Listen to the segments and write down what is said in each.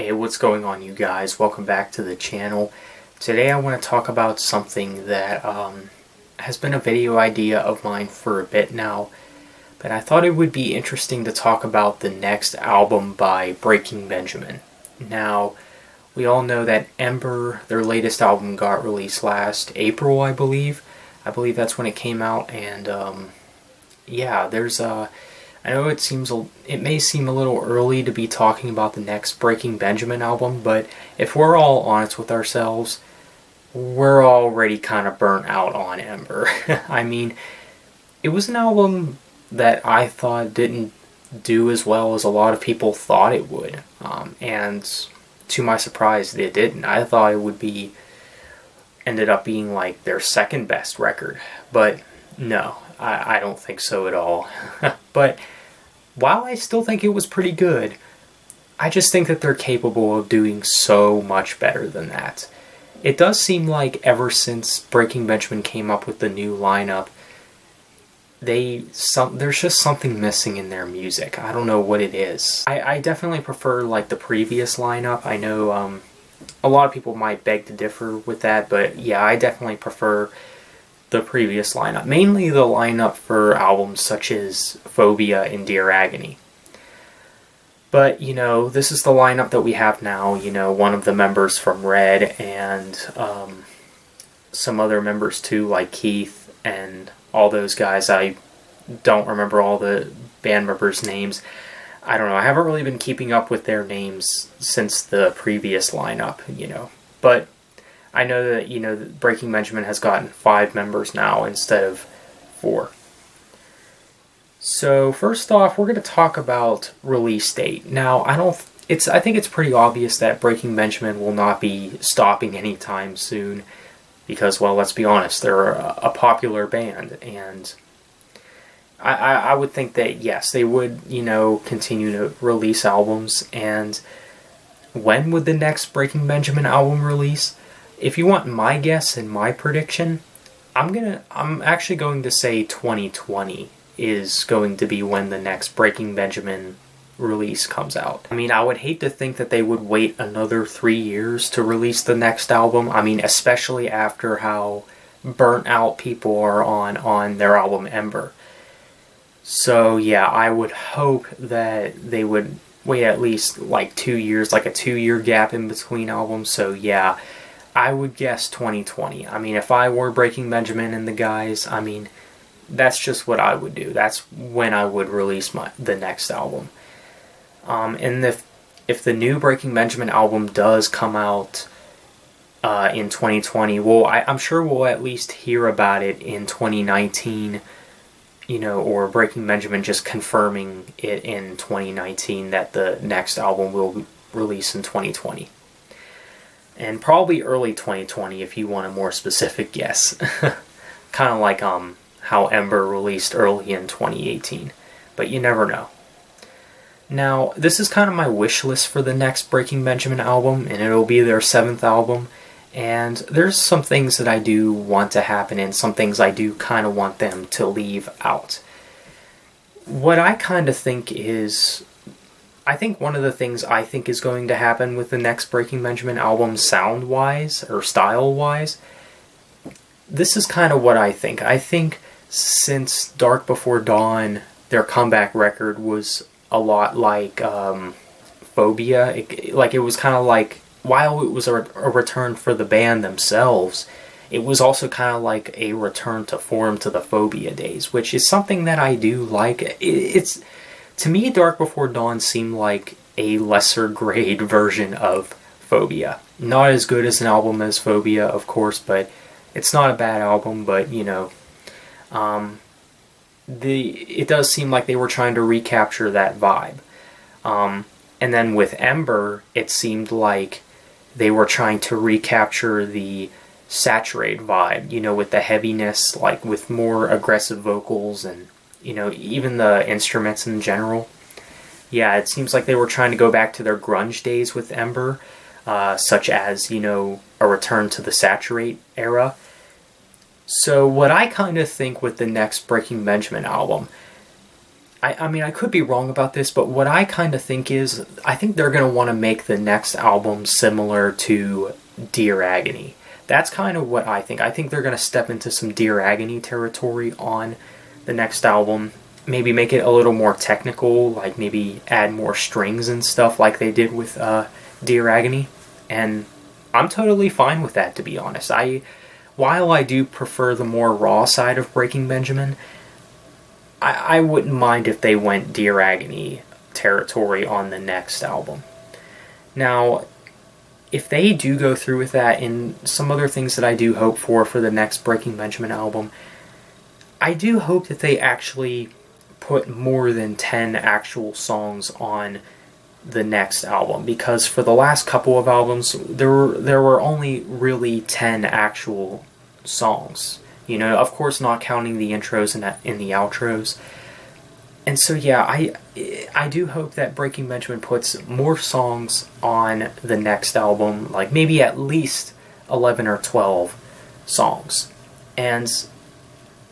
Hey, what's going on, you guys? Welcome back to the channel. Today I want to talk about something that has been a video idea of mine for a bit now, but I thought it would be interesting to talk about the next album by Breaking Benjamin. Now, we all know that Ember, their latest album, got released last April, I believe. I believe that's when it came out, and yeah, I know it may seem a little early to be talking about the next Breaking Benjamin album, but if we're all honest with ourselves, we're already kind of burnt out on Ember. I mean, it was an album that I thought didn't do as well as a lot of people thought it would, and to my surprise, it didn't. I thought it would ended up being like their second best record, but no, I don't think so at all. But while I still think it was pretty good, I just think that they're capable of doing so much better than that. It does seem like ever since Breaking Benjamin came up with the new lineup, there's just something missing in their music. I don't know what it is. I definitely prefer like the previous lineup. I know a lot of people might beg to differ with that, but yeah, I definitely prefer the previous lineup. Mainly the lineup for albums such as Phobia and Dear Agony. But, this is the lineup that we have now. One of the members from Red and some other members too, like Keith and all those guys. I don't remember all the band members' names. I don't know. I haven't really been keeping up with their names since the previous lineup, But I know that, Breaking Benjamin has gotten 5 members now instead of 4. So first off, we're going to talk about release date. Now, I think it's pretty obvious that Breaking Benjamin will not be stopping anytime soon because, well, let's be honest, they're a popular band, and I would think that, yes, they would, continue to release albums. And when would the next Breaking Benjamin album release? If you want my guess and my prediction, I'm actually going to say 2020 is going to be when the next Breaking Benjamin release comes out. I mean, I would hate to think that they would wait another 3 years to release the next album. I mean, especially after how burnt out people are on their album Ember. So yeah, I would hope that they would wait at least like 2 years, like a 2-year gap in between albums. So yeah, I would guess 2020. I mean, if I were Breaking Benjamin and the guys, I mean, that's just what I would do. That's when I would release the next album. And if the new Breaking Benjamin album does come out in 2020, well, I'm sure we'll at least hear about it in 2019, or Breaking Benjamin just confirming it in 2019 that the next album will release in 2020. And probably early 2020 if you want a more specific guess. Kind of like how Ember released early in 2018. But you never know. Now, this is kind of my wish list for the next Breaking Benjamin album, and it'll be their 7th album. And there's some things that I do want to happen and some things I do kind of want them to leave out. What I kind of think is, I think one of the things I think is going to happen with the next Breaking Benjamin album sound-wise or style-wise, this is kind of what I think. I think since Dark Before Dawn, their comeback record was a lot like Phobia. It was kind of like, while it was a return for the band themselves, it was also kind of like a return to form to the Phobia days, which is something that I do like. To me, Dark Before Dawn seemed like a lesser grade version of Phobia. Not as good as an album as Phobia, of course, but it's not a bad album, but, it does seem like they were trying to recapture that vibe. And then with Ember, it seemed like they were trying to recapture the Saturate vibe, with the heaviness, like with more aggressive vocals and, even the instruments in general. Yeah, it seems like they were trying to go back to their grunge days with Ember, such as, a return to the Saturate era. So what I kind of think with the next Breaking Benjamin album, I mean, I could be wrong about this, but what I kind of think is, I think they're going to want to make the next album similar to Dear Agony. That's kind of what I think. I think they're going to step into some Dear Agony territory on the next album. Maybe make it a little more technical, like maybe add more strings and stuff like they did with Dear Agony. And I'm totally fine with that, to be honest. While I do prefer the more raw side of Breaking Benjamin, I wouldn't mind if they went Dear Agony territory on the next album. Now, if they do go through with that, and some other things that I do hope for the next Breaking Benjamin album, I do hope that they actually put more than 10 actual songs on the next album, because for the last couple of albums, there were only really 10 actual songs. You know, of course, not counting the intros and the outros. And so, yeah, I do hope that Breaking Benjamin puts more songs on the next album, like maybe at least 11 or 12 songs. And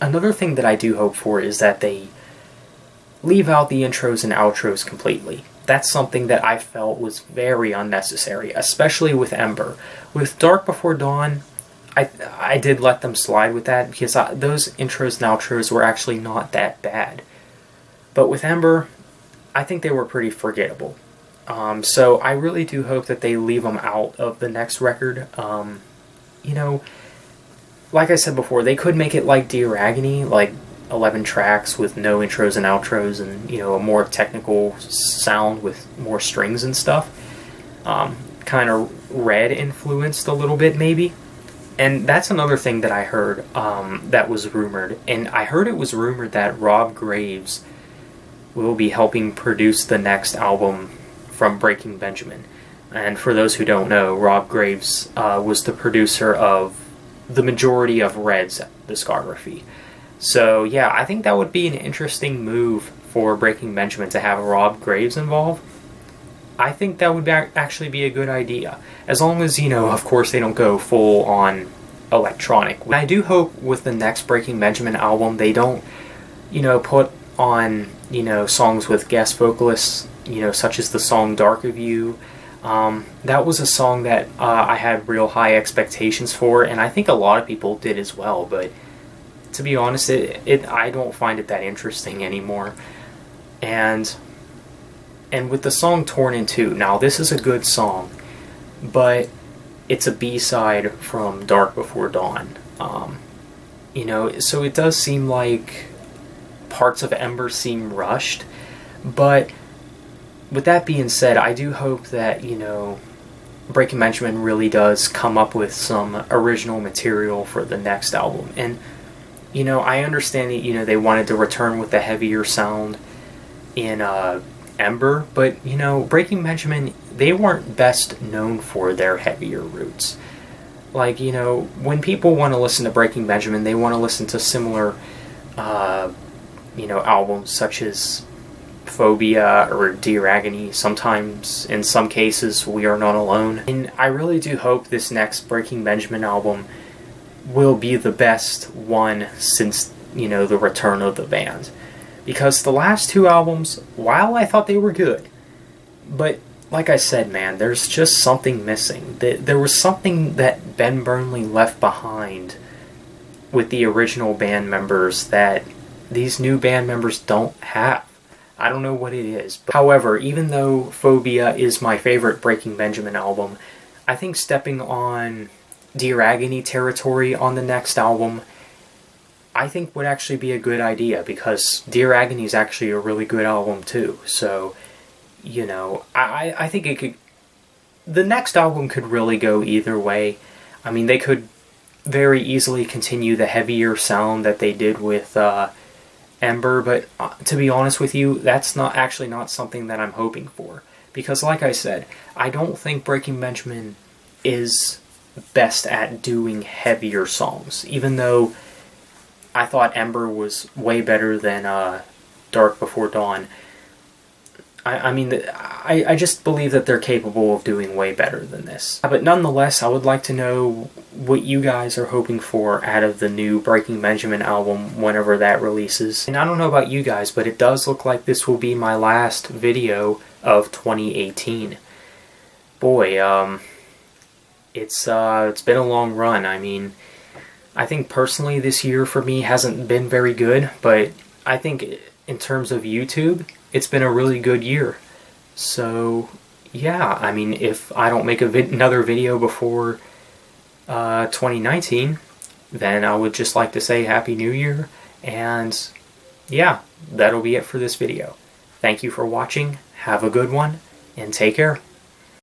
another thing that I do hope for is that they leave out the intros and outros completely. That's something that I felt was very unnecessary, especially with Ember. With Dark Before Dawn, I did let them slide with that, because those intros and outros were actually not that bad. But with Ember, I think they were pretty forgettable. So I really do hope that they leave them out of the next record. You know, like I said before, they could make it like Dear Agony, like 11 tracks with no intros and outros, and, you know, a more technical sound with more strings and stuff. Kind of Red influenced a little bit, maybe. And that's another thing that I heard that was rumored. And I heard it was rumored that Rob Graves will be helping produce the next album from Breaking Benjamin. And for those who don't know, Rob Graves was the producer of the majority of Red's discography. So yeah, I think that would be an interesting move for Breaking Benjamin to have Rob Graves involved. I think that would actually be a good idea. As long as, you know, of course they don't go full on electronic. I do hope with the next Breaking Benjamin album they don't, you know, put on, you know, songs with guest vocalists, you know, such as the song Dark of You. That was a song that I had real high expectations for, and I think a lot of people did as well, but to be honest, I don't find it that interesting anymore. And with the song Torn in Two, now this is a good song, but it's a B-side from Dark Before Dawn. You know, so it does seem like parts of Ember seem rushed, but with that being said, I do hope that, you know, Breaking Benjamin really does come up with some original material for the next album. And, you know, I understand that, you know, they wanted to return with the heavier sound in Ember, but, you know, Breaking Benjamin, they weren't best known for their heavier roots. Like, you know, when people want to listen to Breaking Benjamin, they want to listen to similar, you know, albums such as Phobia or Dear Agony. Sometimes, in some cases, We Are Not Alone. And I really do hope this next Breaking Benjamin album will be the best one since, you know, the return of the band. Because the last two albums, while I thought they were good, but like I said, man, there's just something missing. There was something that Ben Burnley left behind with the original band members that these new band members don't have. I don't know what it is. However, even though Phobia is my favorite Breaking Benjamin album, I think stepping on Dear Agony territory on the next album, I think would actually be a good idea, because Dear Agony is actually a really good album too. So, you know, I think it could... The next album could really go either way. I mean, they could very easily continue the heavier sound that they did with Ember, but to be honest with you, that's not something that I'm hoping for. Because like I said, I don't think Breaking Benjamin is best at doing heavier songs, even though I thought Ember was way better than Dark Before Dawn. I mean, I just believe that they're capable of doing way better than this. But nonetheless, I would like to know what you guys are hoping for out of the new Breaking Benjamin album whenever that releases. And I don't know about you guys, but it does look like this will be my last video of 2018. Boy, it's been a long run. I mean, I think personally this year for me hasn't been very good, but I think in terms of YouTube, it's been a really good year. So yeah, I mean, if I don't make another video before 2019, then I would just like to say Happy New Year, and yeah, that'll be it for this video. Thank you for watching, have a good one, and take care.